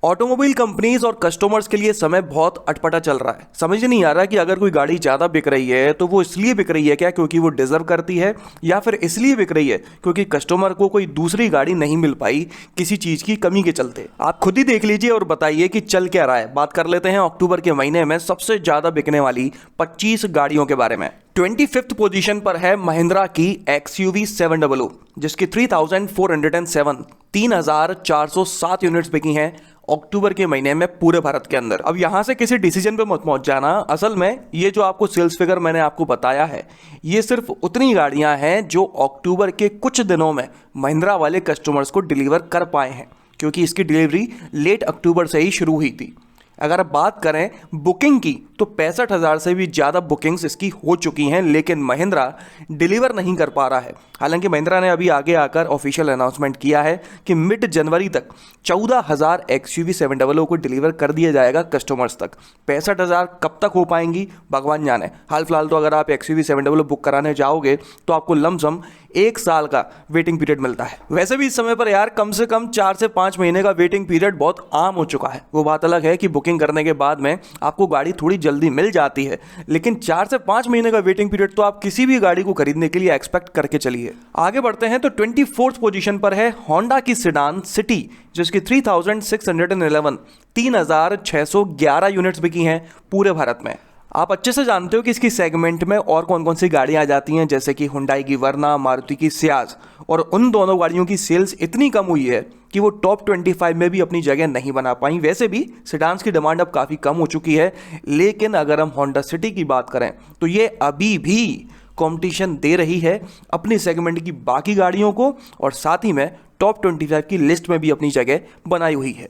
Automobile companies और customers के लिए समय बहुत अटपटा चल रहा है। समझ नहीं आ रहा कि अगर कोई गाड़ी ज़्यादा बिक रही है तो वो इसलिए बिक रही है क्या क्योंकि वो डिजर्व करती है, या फिर इसलिए बिक रही है क्योंकि कस्टमर को कोई दूसरी गाड़ी नहीं मिल पाई किसी चीज़ की कमी के चलते। आप खुद ही देख लीजिए और बताइए कि चल क्या रहा है। बात कर लेते हैं अक्टूबर के महीने में सबसे ज़्यादा बिकने वाली 25 गाड़ियों के बारे में। 25th पोजीशन पर है महिंद्रा की XUV 700 जिसकी 3407 3407 यूनिट्स बिकी हैं अक्टूबर के महीने में पूरे भारत के अंदर। अब यहां से किसी डिसीजन पे मत पहुंच जाना। असल में ये जो आपको सेल्स फिगर मैंने आपको बताया है ये सिर्फ उतनी गाड़ियां हैं जो अक्टूबर के कुछ दिनों में महिंद्रा वाले कस्टमर्स को डिलीवर कर पाए हैं, क्योंकि इसकी डिलीवरी लेट अक्टूबर से ही शुरू हुई थी। अगर आप बात करें बुकिंग की तो 65,000 से भी ज़्यादा बुकिंग्स इसकी हो चुकी हैं, लेकिन महिंद्रा डिलीवर नहीं कर पा रहा है। हालांकि महिंद्रा ने अभी आगे आकर ऑफिशियल अनाउंसमेंट किया है कि मिड जनवरी तक 14,000 XUV 700 को डिलीवर कर दिया जाएगा कस्टमर्स तक। 65,000 कब तक हो पाएंगी भगवान जाने। हाल फिलहाल तो अगर आप XUV 700 बुक कराने जाओगे तो आपको लमसम 1 साल का वेटिंग पीरियड मिलता है। वैसे भी इस समय पर यार कम से कम 4 से 5 महीने का वेटिंग पीरियड बहुत आम हो चुका है। वो बात अलग है कि बुकिंग करने के बाद में आपको गाड़ी थोड़ी जल्दी मिल जाती है, लेकिन 4 से 5 महीने का वेटिंग पीरियड तो आप किसी भी गाड़ी को खरीदने के लिए एक्सपेक्ट करके चलिए। आगे बढ़ते हैं तो 24th पोजीशन पर है होंडा की सेडान सिटी जिसकी 3611 3611 यूनिट्स बिकी हैं पूरे भारत में। आप अच्छे से जानते हो कि इसकी सेगमेंट में और कौन कौन सी गाड़ियां आ जाती हैं, जैसे कि हुंडई की वर्ना, मारुति की सियाज, और उन दोनों गाड़ियों की सेल्स इतनी कम हुई है कि वो टॉप 25 में भी अपनी जगह नहीं बना पाई। वैसे भी सेडान्स की डिमांड अब काफ़ी कम हो चुकी है, लेकिन अगर हम होंडा सिटी की बात करें तो ये अभी भी कंपटीशन दे रही है अपनी सेगमेंट की बाकी गाड़ियों को, और साथ ही में टॉप 25 की लिस्ट में भी अपनी जगह बनाई हुई है।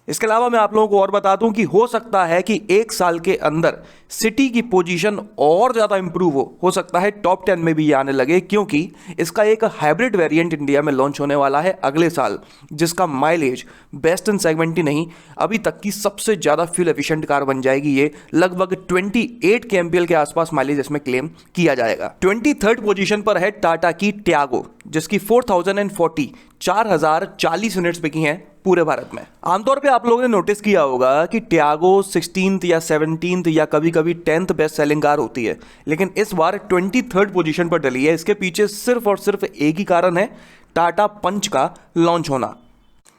इसके अलावा मैं आप लोगों को और बता दूं कि हो सकता है कि 1 साल के अंदर सिटी की पोजीशन और ज़्यादा इंप्रूव हो सकता है टॉप 10 में भी ये आने लगे, क्योंकि इसका एक हाइब्रिड वेरिएंट इंडिया में लॉन्च होने वाला है अगले साल, जिसका माइलेज बेस्ट इन सेगमेंट ही नहीं अभी तक की सबसे ज़्यादा फ्यूल एफिशिएंट कार बन जाएगी। ये लगभग 28 kmpl के आसपास माइलेज इसमें क्लेम किया जाएगा। 23rd पोजीशन पर है टाटा की टियागो जिसकी 4040 यूनिट्स बिकी हैं पूरे भारत में। आमतौर पे आप लोगों ने नोटिस किया होगा कि टियागो 16th या 17th या कभी कभी 10th बेस्ट सेलिंग कार होती है, लेकिन इस बार 23rd पोजीशन पर डली है। इसके पीछे सिर्फ और सिर्फ एक ही कारण है, टाटा पंच का लॉन्च होना।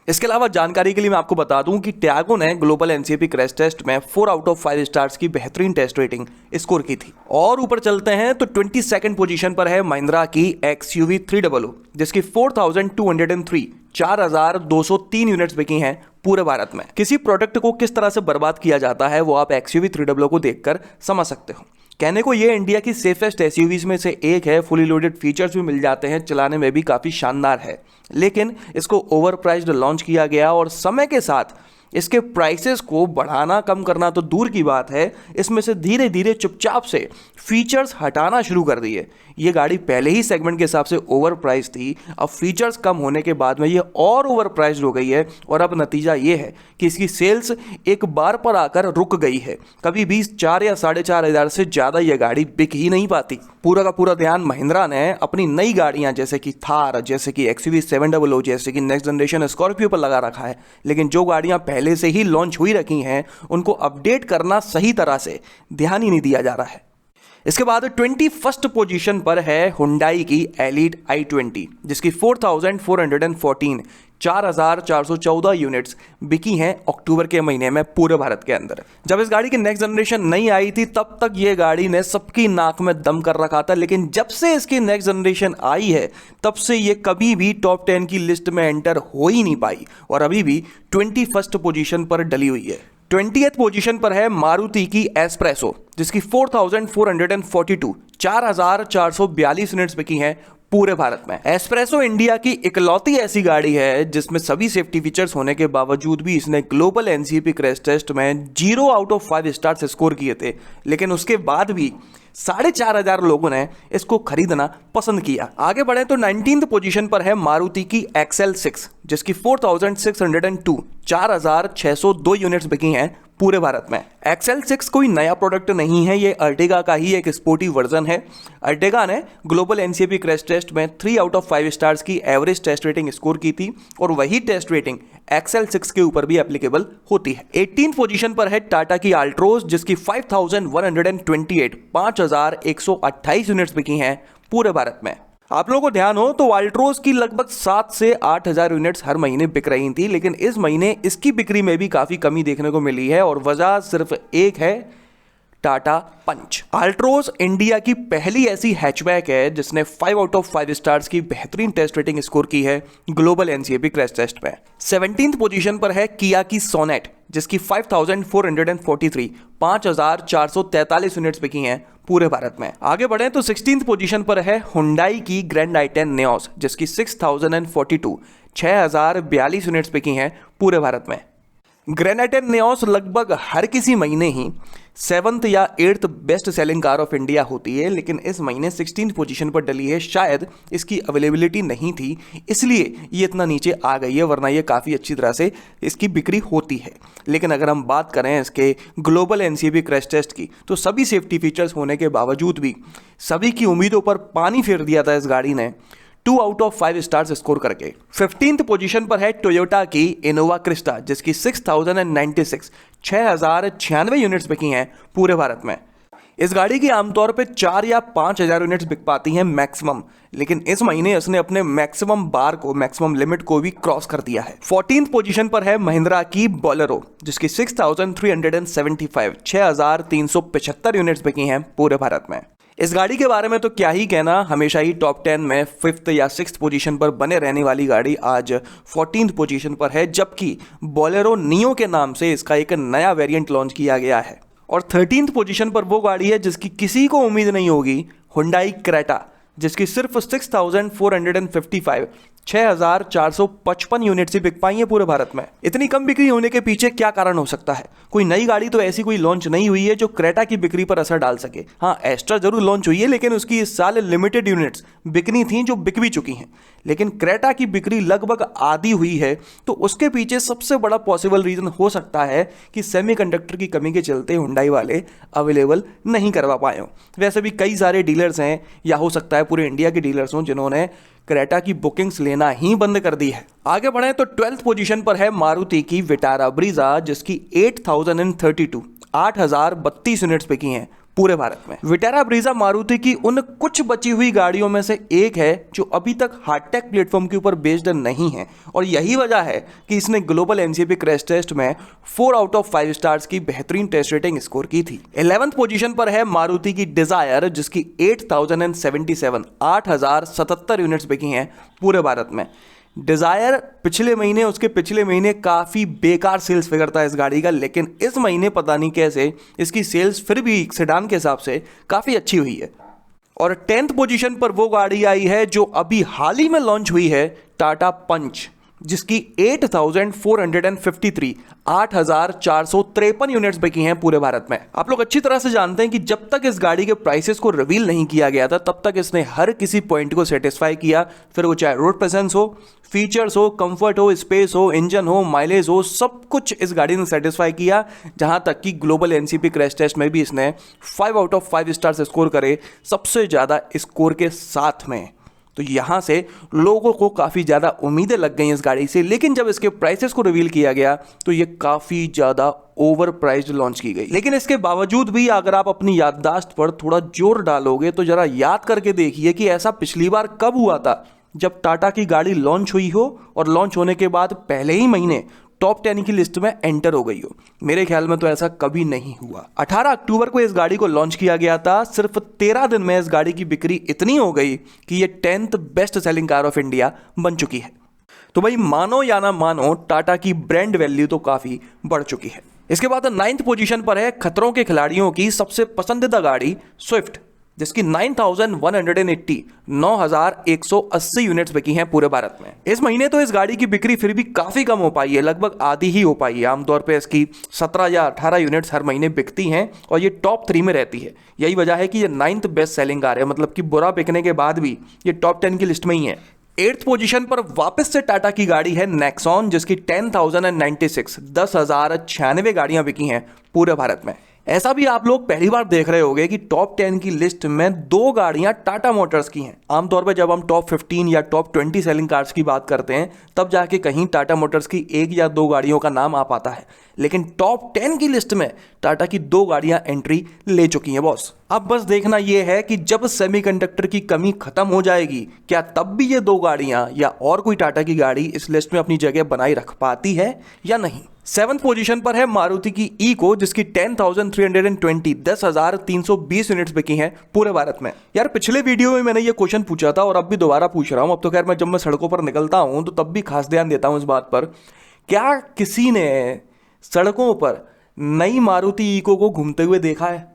इसके अलावा जानकारी के लिए मैं आपको बता दूं कि टियागो ने ग्लोबल NCAP क्रैश टेस्ट में 4 आउट ऑफ 5 स्टार्स की बेहतरीन टेस्ट रेटिंग स्कोर की थी। और ऊपर चलते हैं तो 22nd पोजीशन पर है महिंद्रा की XUV 300 जिसकी 4203 4203 यूनिट्स बिकी हैं पूरे भारत में। किसी प्रोडक्ट को किस तरह से बर्बाद किया जाता है वो आप XUV 300 को देखकर समझ सकते हो। कहने को ये इंडिया की सेफेस्ट SUVs में से एक है, फुली लोडेड फीचर्स भी मिल जाते हैं, चलाने में भी काफ़ी शानदार है, लेकिन इसको ओवर प्राइस्ड लॉन्च किया गया और समय के साथ इसके प्राइसेस को बढ़ाना कम करना तो दूर की बात है, इसमें से धीरे धीरे चुपचाप से फीचर्स हटाना शुरू कर दिए। ये गाड़ी पहले ही सेगमेंट के हिसाब से ओवर प्राइस थी, अब फीचर्स कम होने के बाद में ये और ओवर प्राइस्ड हो गई है, और अब नतीजा ये है कि इसकी सेल्स एक बार पर आकर रुक गई है। कभी भी 4 या 4,500 से ज़्यादा ये गाड़ी बिक ही नहीं पाती। पूरा का पूरा ध्यान महिंद्रा ने अपनी नई गाड़ियाँ जैसे कि थार, जैसे कि XUV 700, जैसे कि नेक्स्ट जनरेशन स्कॉर्पियो पर लगा रखा है, लेकिन जो गाड़ियाँ पहले से ही लॉन्च हुई रखी हैं उनको अपडेट करना सही तरह से ध्यान ही नहीं दिया जा रहा है। इसके बाद 21st पोजीशन पर है हुंडई की एलीट i20 जिसकी 4414 4414 यूनिट्स बिकी हैं अक्टूबर के महीने में पूरे भारत के अंदर। जब इस गाड़ी की नेक्स्ट जनरेशन नहीं आई थी तब तक ये गाड़ी ने सबकी नाक में दम कर रखा था, लेकिन जब से इसकी नेक्स्ट जनरेशन आई है तब से ये कभी भी टॉप 10 की लिस्ट में एंटर हो ही नहीं पाई, और अभी भी 21st पोजीशन पर डली हुई है। 20th पोजीशन पर है मारुति की एस्प्रेसो जिसकी 4442 4442 यूनिट्स बिकी हैं पूरे भारत में। एस्प्रेसो इंडिया की इकलौती ऐसी गाड़ी है जिसमें सभी सेफ्टी फीचर्स होने के बावजूद भी इसने ग्लोबल NCAP क्रैश टेस्ट में 0 आउट ऑफ 5 स्टार्स स्कोर किए थे, लेकिन उसके बाद भी 4,500 लोगों ने इसको खरीदना पसंद किया। आगे बढ़े तो 19th पोजीशन पर है मारुति की XL6 जिसकी 4602 4602 यूनिट्स बिकी हैं पूरे भारत में। XL6 कोई नया प्रोडक्ट नहीं है, ये अर्टिगा का ही एक स्पोर्टी वर्जन है। अर्टिगा ने ग्लोबल एनसीएपी क्रैश टेस्ट में 3 आउट ऑफ 5 स्टार्स की एवरेज टेस्ट रेटिंग स्कोर की थी और वही टेस्ट रेटिंग XL6 के ऊपर भी एप्लीकेबल होती है। 18th पोजीशन पर है टाटा की अल्ट्रोज, जिसकी 5128 यूनिट्स बिकी हैं पूरे भारत में। आप लोगों को ध्यान हो तो अल्ट्रोज की लगभग 7 से 8,000 यूनिट्स हर महीने बिक रही थी, लेकिन इस महीने इसकी बिक्री में भी काफी कमी देखने को मिली है और वजह सिर्फ एक है, टाटा पंच। अल्ट्रोज इंडिया की पहली ऐसी हैचबैक है जिसने 5 आउट ऑफ 5 स्टार्स की बेहतरीन टेस्ट रेटिंग स्कोर की है ग्लोबल एनसीएपी क्रैश टेस्ट में। 17th पोजीशन पर है किया की सोनेट, जिसकी 5,443 यूनिट्स बिकी हैं पूरे भारत में। आगे बढ़े तो 16th पोजीशन पर है हुंडई की ग्रैंड i10 नियोस, जिसकी 6,042 यूनिट्स बिकी हैं पूरे भारत में। ग्रैंड i10 नियोस लगभग हर किसी महीने ही 7th या 8th best selling car of India होती है, लेकिन इस महीने 16th पोजीशन पर डली है। शायद इसकी अवेलेबिलिटी नहीं थी, इसलिए ये इतना नीचे आ गई है, वरना ये काफ़ी अच्छी तरह से इसकी बिक्री होती है। लेकिन अगर हम बात करें इसके ग्लोबल एनसीएपी क्रैश टेस्ट की, तो सभी सेफ्टी फीचर्स होने के बावजूद भी सभी की उम्मीदों पर पानी फेर दिया था इस गाड़ी ने 2 आउट ऑफ 5 स्टार्स स्कोर करके। 15th पोजीशन पर है टोयोटा की इनोवा क्रिस्टा, जिसकी 6,096 यूनिट्स बिकी हैं पूरे भारत में। इस गाड़ी की आमतौर पे 4 या 5,000 यूनिट्स बिक पाती हैं मैक्सिमम, लेकिन इस महीने इसने अपने मैक्सिमम लिमिट को भी क्रॉस कर दिया है। 14th पोजीशन पर है महिंद्रा की बोलेरो, जिसकी 6,375 यूनिट्स बिकी हैं पूरे भारत में। इस गाड़ी के बारे में तो क्या ही कहना, हमेशा ही टॉप 10 में 5th या 6th पोजीशन पर बने रहने वाली गाड़ी आज 14th पोजीशन पर है, जबकि बोलेरो नियो के नाम से इसका एक नया वेरिएंट लॉन्च किया गया है। और 13th पोजीशन पर वो गाड़ी है जिसकी किसी को उम्मीद नहीं होगी, हुंडई क्रेटा, जिसकी सिर्फ 6,455 यूनिट्स ही बिक पाई है पूरे भारत में। इतनी कम बिक्री होने के पीछे क्या कारण हो सकता है? कोई नई गाड़ी तो ऐसी कोई लॉन्च नहीं हुई है जो क्रेटा की बिक्री पर असर डाल सके। हाँ, एस्ट्रा जरूर लॉन्च हुई है, लेकिन उसकी इस साल लिमिटेड यूनिट्स बिकनी थी जो बिक भी चुकी हैं। लेकिन क्रेटा की बिक्री लगभग आधी हुई है, तो उसके पीछे सबसे बड़ा पॉसिबल रीजन हो सकता है कि सेमीकंडक्टर की कमी के चलते हुंडई वाले अवेलेबल नहीं करवा पाए हों। वैसे भी कई सारे डीलर्स हैं, या हो सकता है पूरे इंडिया के डीलर्स हों, जिन्होंने क्रेटा की बुकिंग्स लेना ही बंद कर दी है। आगे बढ़े तो 12th पोजीशन पर है मारुति की विटारा ब्रीजा, जिसकी 8,032 यूनिट्स बिकी हैं पूरे भारत में। विटारा ब्रीजा मारुति की उन कुछ बची हुई गाड़ियों में से एक है जो अभी तक हार्टेक प्लेटफॉर्म के ऊपर बेस्ड नहीं है, और यही वजह है कि इसने ग्लोबल एनसीएपी क्रैश टेस्ट में 4 आउट ऑफ 5 स्टार्स की बेहतरीन टेस्ट रेटिंग स्कोर की थी। 11th पोजीशन पर है मारुति की डिजायर, जिसकी 8,077 यूनिट्स बिकी हैं पूरे भारत में। डिजायर उसके पिछले महीने काफ़ी बेकार सेल्स फिगर था इस गाड़ी का, लेकिन इस महीने पता नहीं कैसे इसकी सेल्स फिर भी सेडान के हिसाब से काफ़ी अच्छी हुई है। और 10th पोजीशन पर वो गाड़ी आई है जो अभी हाल ही में लॉन्च हुई है, टाटा पंच, जिसकी 8,453 यूनिट्स बिकी हैं पूरे भारत में। आप लोग अच्छी तरह से जानते हैं कि जब तक इस गाड़ी के प्राइसेस को रिवील नहीं किया गया था, तब तक इसने हर किसी पॉइंट को सेटिस्फाई किया, फिर वो चाहे रोड प्रेजेंस हो, फीचर्स हो, कंफर्ट हो, स्पेस हो, इंजन हो, माइलेज हो, सब कुछ इस गाड़ी ने सेटिस्फाई किया। जहां तक कि ग्लोबल एनसीपी क्रैश टेस्ट में भी इसने 5 आउट ऑफ 5 स्टार्स स्कोर करे, सबसे ज़्यादा स्कोर के साथ में। तो यहाँ से लोगों को काफ़ी ज़्यादा उम्मीदें लग गई इस गाड़ी से, लेकिन जब इसके प्राइसेस को रिवील किया गया तो ये काफ़ी ज़्यादा ओवर प्राइस्ड लॉन्च की गई। लेकिन इसके बावजूद भी अगर आप अपनी याददाश्त पर थोड़ा जोर डालोगे तो ज़रा याद करके देखिए कि ऐसा पिछली बार कब हुआ था, जब टाटा की गाड़ी लॉन्च हुई हो और लॉन्च होने के बाद पहले ही महीने टॉप 10 की लिस्ट में एंटर हो गई हो। मेरे ख्याल में तो ऐसा कभी नहीं हुआ। 18 अक्टूबर को इस गाड़ी को लॉन्च किया गया था। सिर्फ 13 दिन में इस गाड़ी की बिक्री इतनी हो गई कि ये 10th best selling car of India बन चुकी है। तो भाई मानो या ना मानो, टाटा की ब्रांड वैल्यू तो काफ़ी बढ़ चुकी है। इसके बाद 9th पोजीशन पर है खतरों के खिलाड़ियों की सबसे पसंदीदा गाड़ी स्विफ्ट, जिसकी 9,180 यूनिट्स बिकी हैं पूरे भारत में। इस महीने तो इस गाड़ी की बिक्री फिर भी काफ़ी कम हो पाई है, लगभग आधी ही हो पाई है। आमतौर पे इसकी 17 या 18 यूनिट्स हर महीने बिकती हैं और ये टॉप 3 में रहती है। यही वजह है कि ये 9th बेस्ट सेलिंग कार है, मतलब कि बुरा बिकने के बाद भी ये टॉप 10 की लिस्ट में ही है। 8th पोजीशन पर वापस से टाटा की गाड़ी है नेक्सॉन, जिसकी 10,096 गाड़ियां बिकी हैं पूरे भारत में। ऐसा भी आप लोग पहली बार देख रहे होंगे कि टॉप 10 की लिस्ट में 2 गाड़ियां टाटा मोटर्स की हैं। आमतौर पर जब हम टॉप 15 या टॉप 20 सेलिंग कार्स की बात करते हैं तब जाके कहीं टाटा मोटर्स की 1 या 2 गाड़ियों का नाम आ पाता है, लेकिन टॉप 10 की लिस्ट में टाटा की 2 गाड़ियां एंट्री ले चुकी हैं बॉस। अब बस देखना यह है कि जब सेमीकंडक्टर की कमी खत्म हो जाएगी, क्या तब भी ये 2 गाड़ियां या और कोई टाटा की गाड़ी इस लिस्ट में अपनी जगह बनाई रख पाती है या नहीं। 7th पोजीशन पर है मारुति की इको, जिसकी 10,320 यूनिट्स बिकी हैं पूरे भारत में। यार पिछले वीडियो में मैंने ये क्वेश्चन पूछा था और अब भी दोबारा पूछ रहा हूं। अब तो खैर जब मैं सड़कों पर निकलता हूं तो तब भी खास ध्यान देता हूं इस बात पर, क्या किसी ने सड़कों पर नई मारुति इको को घूमते हुए देखा है?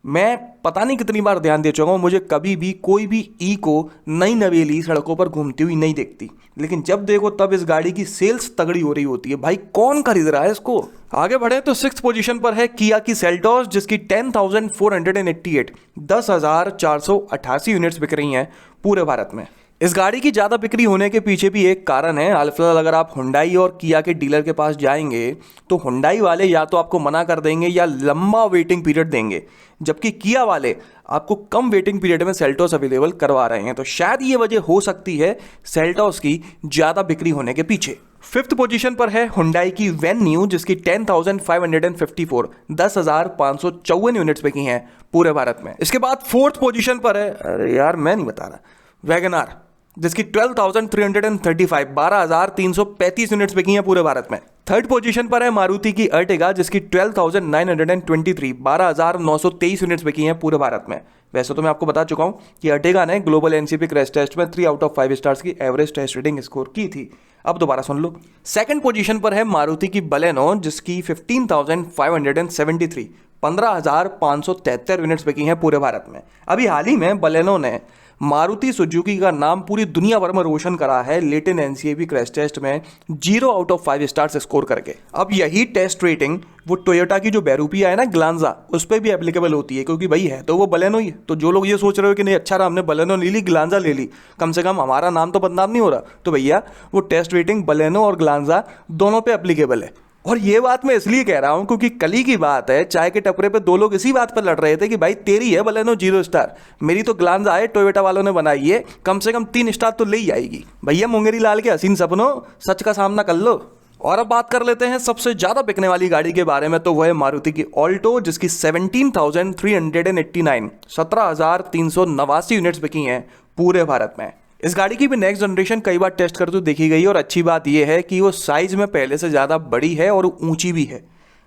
मैं पता नहीं कितनी बार ध्यान दे चुका हूँ, मुझे कभी भी कोई भी इको नई नवेली सड़कों पर घूमती हुई नहीं दिखती, लेकिन जब देखो तब इस गाड़ी की सेल्स तगड़ी हो रही होती है। भाई कौन खरीद रहा है इसको? आगे बढ़े तो 6th पोजीशन पर है किया की सेल्टोस, जिसकी 10,488 यूनिट्स बिक रही हैं पूरे भारत में। इस गाड़ी की ज़्यादा बिक्री होने के पीछे भी एक कारण है। हाल फिलहाल अगर आप हुंडई और किया के डीलर के पास जाएंगे तो हुंडई वाले या तो आपको मना कर देंगे या लंबा वेटिंग पीरियड देंगे, जबकि किया वाले आपको कम वेटिंग पीरियड में सेल्टोस अवेलेबल करवा रहे हैं। तो शायद ये वजह हो सकती है सेल्टोस की ज़्यादा बिक्री होने के पीछे। 5th पोजीशन पर है हुंडई की वेन्यू, जिसकी 10,554 यूनिट्स बिकी हैं पूरे भारत में। इसके बाद 4th पोजीशन पर है, अरे यार मैं नहीं बता रहा, वैगनआर, जिसकी 12,335 यूनिट्स बिकी हैं पूरे भारत में। 3rd पोजीशन पर है मारुति की अर्टिगा, जिसकी 12,923 यूनिट्स बिकी हैं पूरे भारत में। वैसे तो मैं आपको बता चुका हूं कि अर्टिगा ने ग्लोबल एनसीपी क्रैश टेस्ट में 3 आउट ऑफ 5 स्टार्स की एवरेज टेस्ट रेटिंग स्कोर की थी। अब दोबारा सुन लो। 2nd पोजीशन पर है मारुति की बलेनो, जिसकी 15,573 यूनिट्स बिकी हैं पूरे भारत में। अभी हाल ही में बलेनो ने मारुति सुजुकी का नाम पूरी दुनिया भर में रोशन करा है लेटिन एनसीएपी क्रैश टेस्ट में 0 आउट ऑफ 5 स्टार्स स्कोर करके। अब यही टेस्ट रेटिंग वो टोयोटा की जो बैरूपिया है ना ग्लांजा, उस पर भी एप्लीकेबल होती है, क्योंकि भाई है तो वो बलेनो ही है। तो जो लोग ये सोच रहे हो कि नहीं अच्छा रहा हमने बलेनो ले ली ग्लांजा ले ली, कम से कम हमारा नाम तो बदनाम नहीं हो रहा, तो भैया वो टेस्ट रेटिंग बलेनो और ग्लांजा दोनों पे एप्लीकेबल है। और ये बात मैं इसलिए कह रहा हूं क्योंकि कल ही की बात है, चाय के टपरे पे 2 लोग इसी बात पर लड़ रहे थे कि भाई तेरी है बलेनो 0 स्टार, मेरी तो ग्लांजा है टोयोटा वालों ने बनाई है, कम से कम 3 स्टार तो ले ही आएगी। भैया मुंगेरी लाल के हसीन सपनों, सच का सामना कर लो। और अब बात कर लेते हैं सबसे ज्यादा बिकने वाली गाड़ी के बारे में, तो वह है मारुति की ऑल्टो, जिसकी 17,389 यूनिट्स बिकी हैं पूरे भारत में। इस गाड़ी की भी नेक्स्ट जनरेशन कई बार टेस्ट करते हुए देखी गई और अच्छी बात यह है कि वो साइज में पहले से ज़्यादा बड़ी है और ऊंची भी है।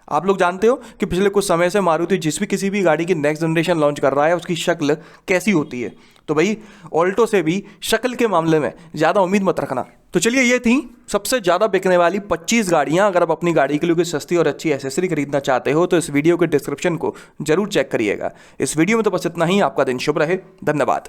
आप लोग जानते हो कि पिछले कुछ समय से मारुति किसी भी गाड़ी की नेक्स्ट जनरेशन लॉन्च कर रहा है उसकी शक्ल कैसी होती है, तो भाई ऑल्टो से भी शक्ल के मामले में ज़्यादा उम्मीद मत रखना। तो चलिए ये थी सबसे ज़्यादा बिकने वाली 25 गाड़ियाँ। अगर आप अपनी गाड़ी के लिए कोई सस्ती और अच्छी एसेसरी खरीदना चाहते हो तो इस वीडियो के डिस्क्रिप्शन को जरूर चेक करिएगा। इस वीडियो में तो बस इतना ही। आपका दिन शुभ रहे। धन्यवाद।